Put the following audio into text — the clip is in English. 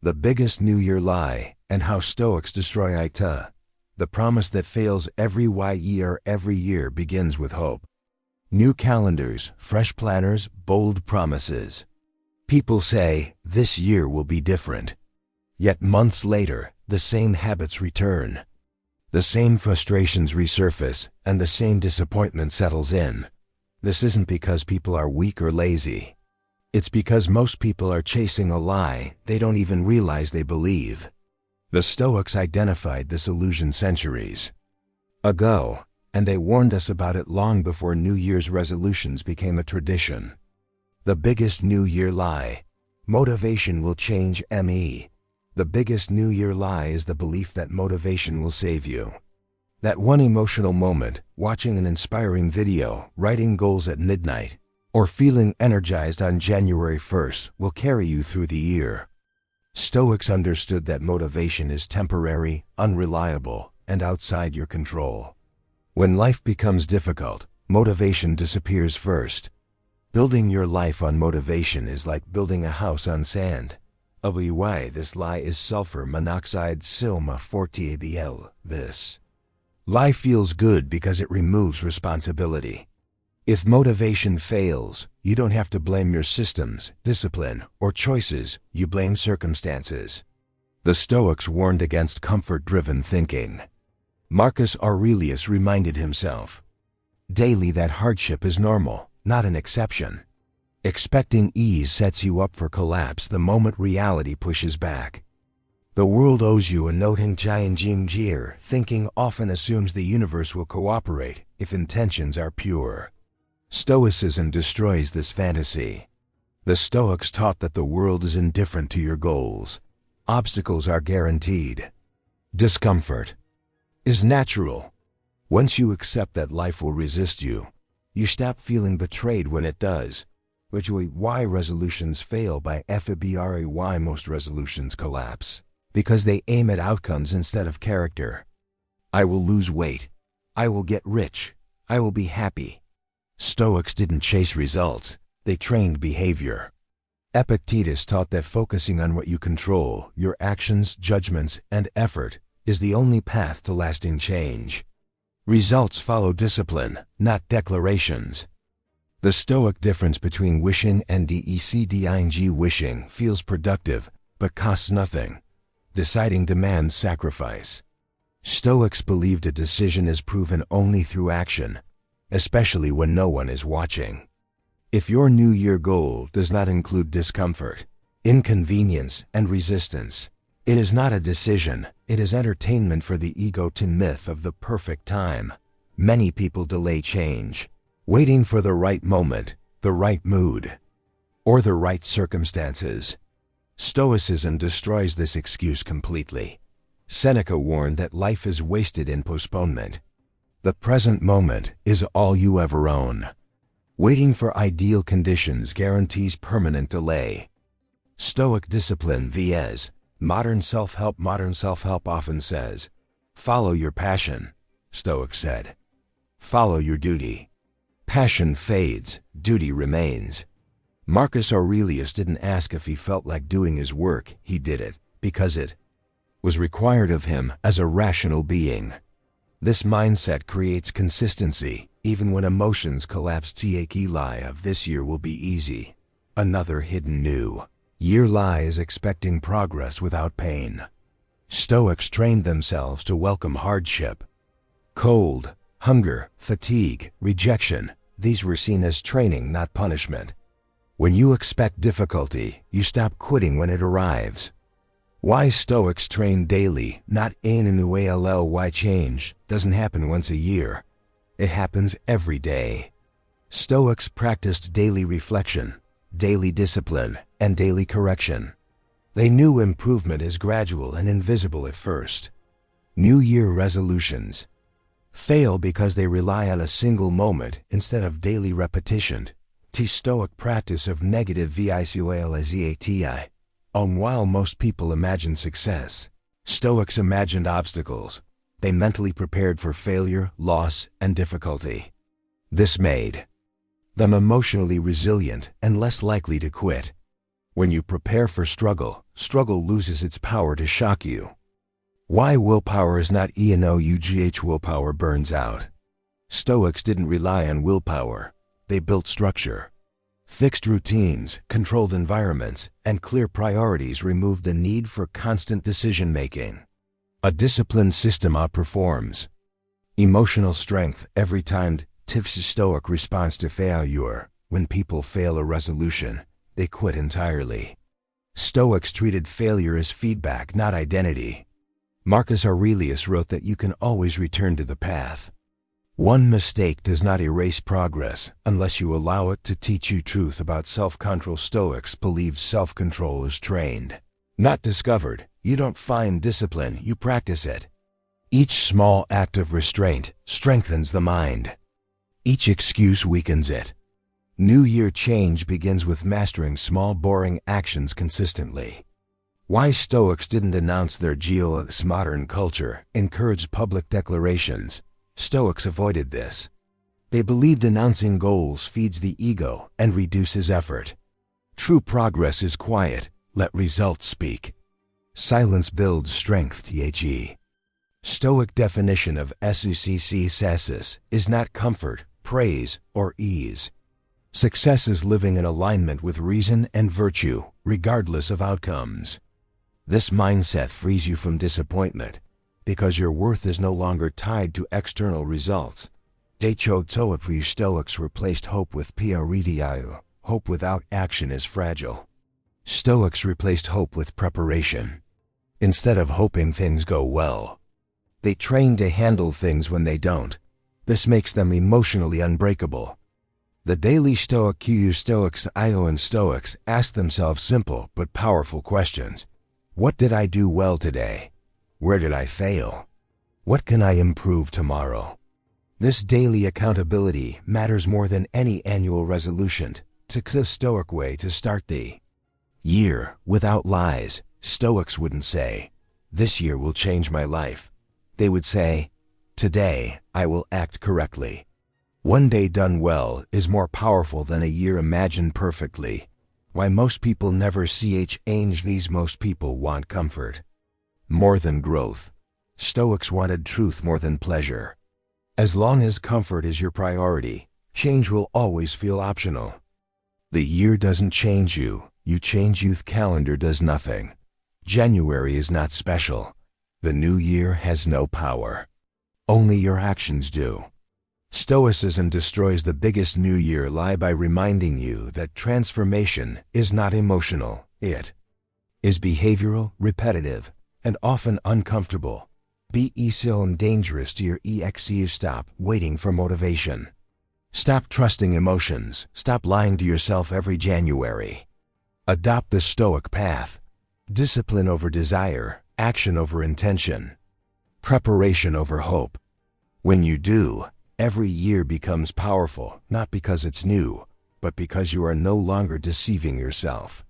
The biggest New Year lie, and how Stoics destroy it. The promise that fails every year begins with hope. New calendars, fresh planners, bold promises. People say, this year will be different. Yet months later, the same habits return. The same frustrations resurface, and the same disappointment settles in. This isn't because people are weak or lazy. It's because most people are chasing a lie they don't even realize they believe. The Stoics identified this illusion centuries ago, and they warned us about it long before New Year's resolutions became a tradition. The biggest New Year lie. Motivation will change me. The biggest New Year lie is the belief that motivation will save you. That one emotional moment, watching an inspiring video, writing goals at midnight, or feeling energized on January 1st will carry you through the year. Stoics understood that motivation is temporary, unreliable, and outside your control. When life becomes difficult, motivation disappears first. Building your life on motivation is like building a house on sand. This lie is sulfur monoxide silma 40 This lie feels good because it removes responsibility. If motivation fails, you don't have to blame your systems, discipline, or choices, you blame circumstances. The Stoics warned against comfort-driven thinking. Marcus Aurelius reminded himself daily that hardship is normal, not an exception. Expecting ease sets you up for collapse the moment reality pushes back. The world owes you a noting Jir. Thinking often assumes the universe will cooperate if intentions are pure. Stoicism destroys this fantasy. The Stoics taught that the world is indifferent to your goals. Obstacles are guaranteed. Discomfort is natural. Once you accept that life will resist you, you stop feeling betrayed when it does. Which why resolutions fail by February. Why most resolutions collapse. Because they aim at outcomes instead of character. I will lose weight. I will get rich. I will be happy. Stoics didn't chase results, they trained behavior. Epictetus taught that focusing on what you control, your actions, judgments, and effort, is the only path to lasting change. Results follow discipline, not declarations. The Stoic difference between wishing and decing. Wishing feels productive, but costs nothing. Deciding demands sacrifice. Stoics believed a decision is proven only through action, especially when no one is watching. If your New Year goal does not include discomfort, inconvenience, and resistance, it is not a decision, it is entertainment for the ego. Myth of the perfect time. Many people delay change, waiting for the right moment, the right mood, or the right circumstances. Stoicism destroys this excuse completely. Seneca warned that life is wasted in postponement. The present moment is all you ever own. Waiting for ideal conditions guarantees permanent delay. Stoic discipline vs. Modern self-help. Modern self-help often says, follow your passion. Stoics said, follow your duty. Passion fades, duty remains. Marcus Aurelius didn't ask if he felt like doing his work, he did it because it was required of him as a rational being. This mindset creates consistency, even when emotions collapse. The lie of this year will be easy. Another hidden New Year lie is expecting progress without pain. Stoics trained themselves to welcome hardship. Cold, hunger, fatigue, rejection, these were seen as training, not punishment. When you expect difficulty, you stop quitting when it arrives. Why Stoics train daily, not annually. Change doesn't happen once a year. It happens every day. Stoics practiced daily reflection, daily discipline, and daily correction. They knew improvement is gradual and invisible at first. New Year resolutions fail because they rely on a single moment instead of daily repetition. The Stoic practice of negative visualization. While most people imagine success, Stoics imagined obstacles. They mentally prepared for failure, loss, and difficulty. This made them emotionally resilient and less likely to quit. When you prepare for struggle, struggle loses its power to shock you. Why willpower is not enough. Willpower burns out. Stoics didn't rely on willpower. They built structure. Fixed routines, controlled environments, and clear priorities removed the need for constant decision-making. A disciplined system outperforms. Emotional strength every time. Tips. Stoic response to failure. When people fail a resolution, they quit entirely. Stoics treated failure as feedback, not identity. Marcus Aurelius wrote that you can always return to the path. One mistake does not erase progress unless you allow it to teach you truth about self-control. Stoics believe self-control is trained, not discovered. You don't find discipline, you practice it. Each small act of restraint strengthens the mind. Each excuse weakens it. New Year change begins with mastering small, boring actions consistently. Why Stoics didn't announce their goals. Modern culture encouraged public declarations. Stoics avoided this. They believed announcing goals feeds the ego and reduces effort. True progress is quiet. Let results speak. Silence builds strength. Stoic definition of success is not comfort, praise, or ease. Success is living in alignment with reason and virtue, regardless of outcomes. This mindset frees you from disappointment, because your worth is no longer tied to external results. Stoics replaced hope with prioritization. Hope without action is fragile. Stoics replaced hope with preparation. Instead of hoping things go well, they train to handle things when they don't. This makes them emotionally unbreakable. The daily Stoic Stoics and Stoics ask themselves simple but powerful questions. What did I do well today? Where did I fail? What can I improve tomorrow? This daily accountability matters more than any annual resolution. It's a Stoic way to start the year without lies. Stoics wouldn't say, "This year will change my life." They would say, "Today I will act correctly." One day done well is more powerful than a year imagined perfectly. Why most people never change. Most people want comfort more than growth. Stoics wanted truth more than pleasure. As long as comfort is your priority, change will always feel optional. The year doesn't change you, you change. Youth calendar does nothing. January is not special. The new year has no power. Only your actions do. Stoicism destroys the biggest New Year lie by reminding you that transformation is not emotional. It is behavioral, repetitive, and often uncomfortable. Be so dangerous to your ex. Stop waiting for motivation. Stop trusting emotions. Stop lying to yourself every January. Adopt the Stoic path. Discipline over desire, action over intention, preparation over hope. When you do, every year becomes powerful, not because it's new, but because you are no longer deceiving yourself.